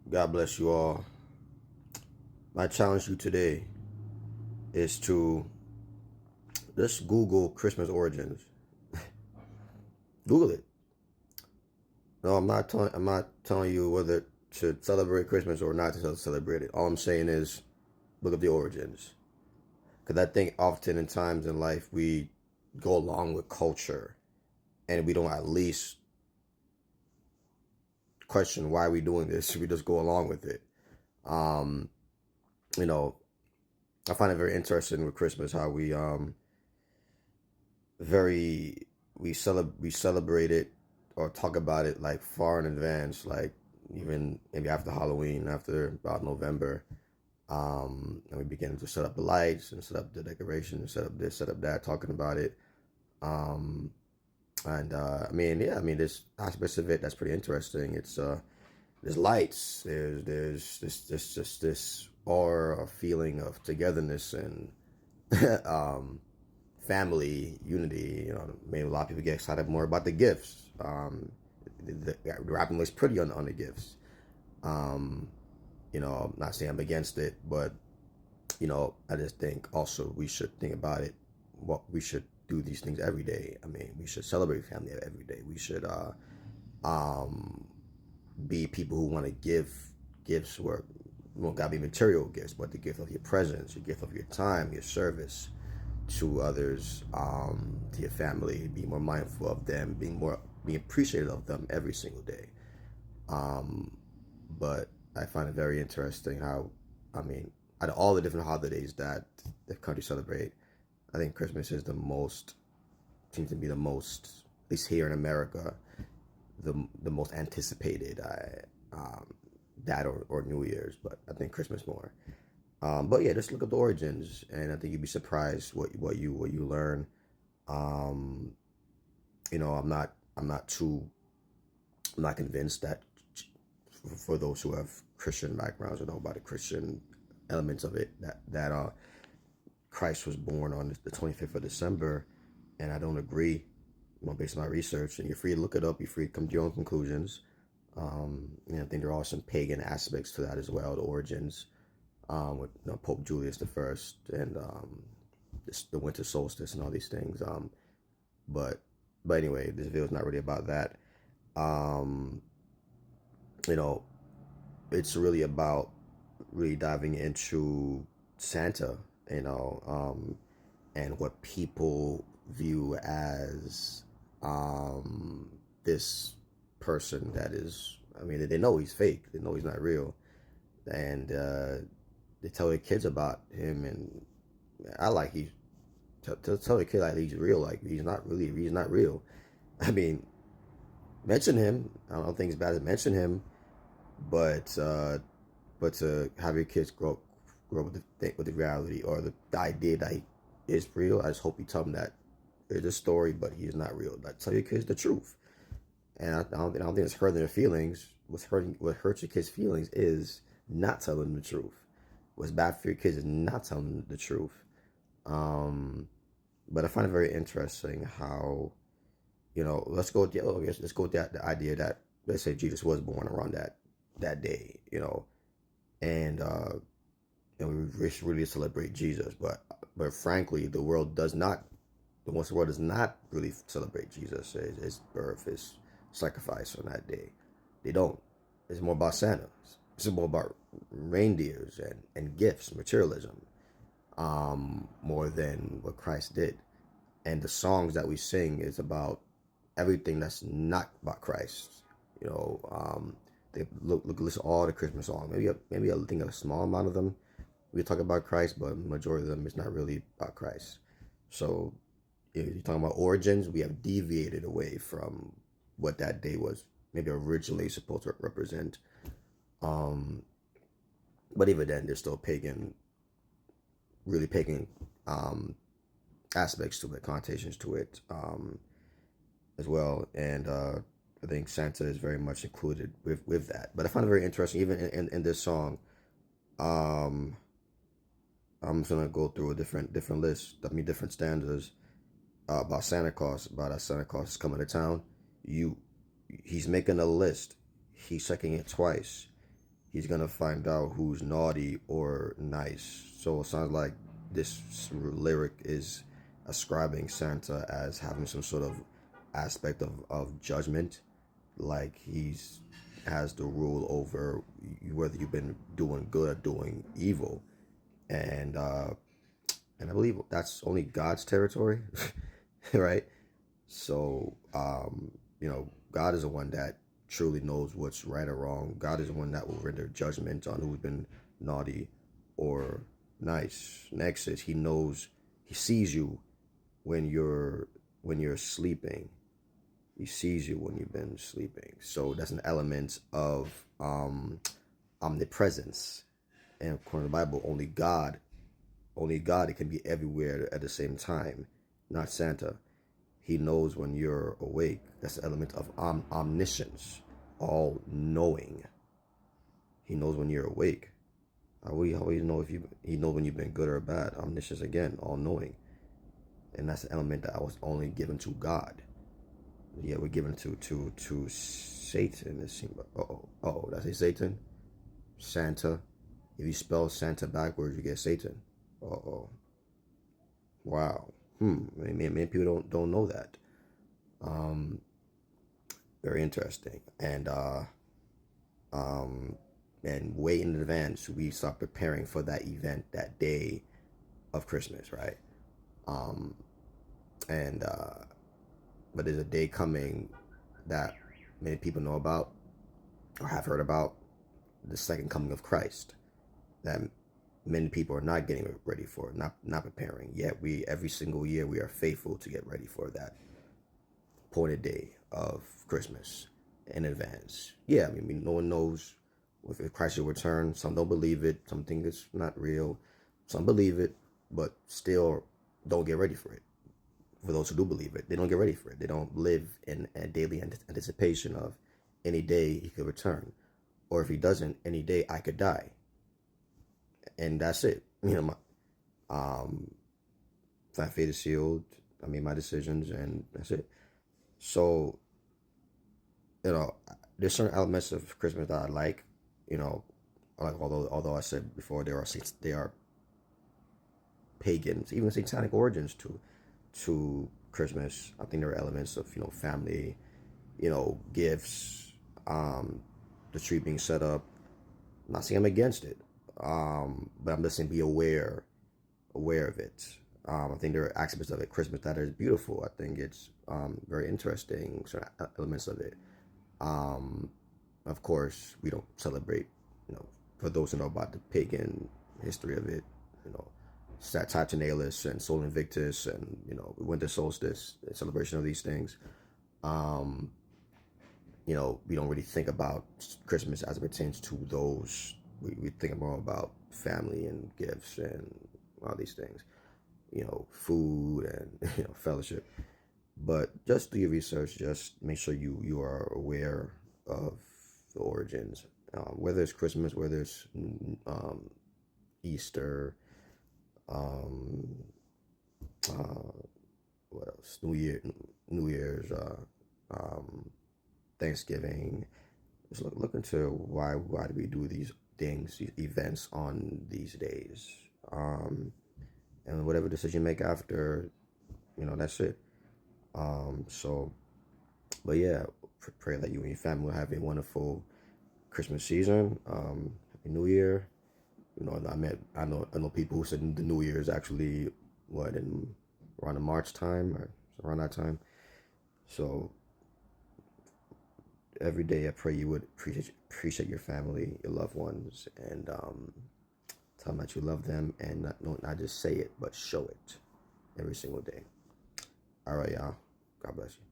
God bless you all. My challenge to you today is to just Google Christmas origins. Google it. No, I'm not telling you whether to celebrate Christmas or not to celebrate it. All I'm saying is look up the origins. Because I think often in times in life we go along with culture and we don't at least question why we doing this. We just go along with it. Um, you know, I find it very interesting with Christmas how very we celebrate it or talk about it like far in advance, like even maybe after Halloween, after about November. And we begin to set up the lights and set up the decorations, set up this, set up that, talking about it. Um, and I mean, yeah, I mean, there's aspects of it that's pretty interesting. It's there's lights, there's this just this aura, a feeling of togetherness and family unity. Maybe a lot of people get excited more about the gifts. The wrapping looks pretty on the gifts. Um, I'm not saying I'm against it, but I just think also we should think about it. What we should do these things every day. I mean, we should celebrate family every day. We should um, be people who want to give gifts where won't gotta be material gifts, but the gift of your presence, your gift of your time, your service to others, to your family, be more mindful of them, being appreciative of them every single day. Um, but I find it very interesting how, I mean, out of all the different holidays that the country celebrate, I think Christmas is the most seems to be the most, at least here in America, the most anticipated. That or New Year's, but I think Christmas more. But yeah, just look at the origins, and I think you'd be surprised what you learn. Um, I'm not convinced that for those who have Christian backgrounds or know about the Christian elements of it that Christ was born on the 25th of December, and I don't agree. Based on my research, and you're free to look it up. You're free to come to your own conclusions. I think there are some pagan aspects to that as well, the origins with Pope Julius the First and the winter solstice and all these things. But anyway, this video is not really about that. Um, you know, it's really about really diving into Santa, and what people view as this person that is. I mean, they know he's fake. They know he's not real, and they tell their kids about him. And I like he's to tell the kid like he's real. Like he's not real. I mean, mention him. I don't think it's bad to mention him, but to have your kids grow up with the reality or the idea that he is real. I just hope you tell them that it's a story, but he is not real. Like, tell your kids the truth. And I don't think it's hurting their feelings. What hurts your kids' feelings is not telling them the truth. What's bad for your kids is not telling them the truth. But I find it very interesting how, let's go with the idea that, let's say Jesus was born around that day, and we really celebrate Jesus, but frankly, the world does not. The world does not really celebrate Jesus, his birth, his sacrifice on that day. They don't. It's more about Santa. It's more about reindeers and gifts, materialism, more than what Christ did. And the songs that we sing is about everything that's not about Christ. They listen to all the Christmas songs. Maybe I think a small amount of them we talk about Christ, but the majority of them is not really about Christ. So if you're talking about origins, we have deviated away from what that day was maybe originally supposed to represent. Um, but even then, there's still really pagan aspects to it, connotations to it as well. And I think Santa is very much included with that. But I find it very interesting, even in this song. Um, I'm just gonna go through a different list. I mean, different stanzas about Santa Claus. About how Santa Claus is coming to town. He's making a list. He's checking it twice. he's gonna find out who's naughty or nice. So it sounds like this lyric is ascribing Santa as having some sort of aspect of judgment, like he's has the rule over whether you've been doing good or doing evil, and and I believe that's only God's territory, right? So God is the one that truly knows what's right or wrong. God is the one that will render judgment on who's been naughty or nice. Next is he sees you when you're sleeping. He sees you when you've been sleeping. So that's an element of omnipresence. And according to the Bible, only God, it can be everywhere at the same time, not Santa. He knows when you're awake. That's the element of omniscience, all knowing. He knows when you're awake. How will you know if he knows when you've been good or bad? Omniscience again, all knowing. And that's the element that was only given to God. Yeah, we're given to Satan. It seems. Did I say Satan? Santa. If you spell Santa backwards, you get Satan. Wow. Many people don't know that. Very interesting. And way in advance, we start preparing for that event, that day of Christmas, right? But there's a day coming that many people know about or have heard about, the second coming of Christ, that many people are not getting ready for, not preparing. Yet every single year we are faithful to get ready for that appointed day of Christmas in advance. Yeah, no one knows if Christ will return. Some don't believe it. Some think it's not real. Some believe it, but still don't get ready for it. For those who do believe it, they don't get ready for it. They don't live in a daily anticipation of any day he could return. Or if he doesn't, any day I could die. And that's it. My fate is sealed. I made my decisions, and that's it. So, there's certain elements of Christmas that I like. Like although I said before they are pagans, even satanic origins to Christmas. I think there are elements of family, gifts, the tree being set up. I'm not saying I'm against it, but I'm just saying be aware of it. I think there are aspects of it, Christmas, that is beautiful. I think it's very interesting, certain elements of it. Of course, we don't celebrate, for those who know about the pagan history of it, Saturnalia and Sol Invictus and, winter solstice, the celebration of these things. We don't really think about Christmas as it pertains to those. We think more about family and gifts and all these things, food and, fellowship. But just do your research. Just make sure you are aware of the origins, whether it's Christmas, whether it's Easter, what else? New Year's, Thanksgiving. Just look into why do we do these things, these events on these days, and whatever decision you make after, that's it. So, but yeah, pray that you and your family will have a wonderful Christmas season. Happy New Year. I know people who said the New Year is actually in around the March time or around that time. So every day I pray you would appreciate your family, your loved ones, and tell them that you love them, and not just say it, but show it every single day. All right, y'all. God bless you.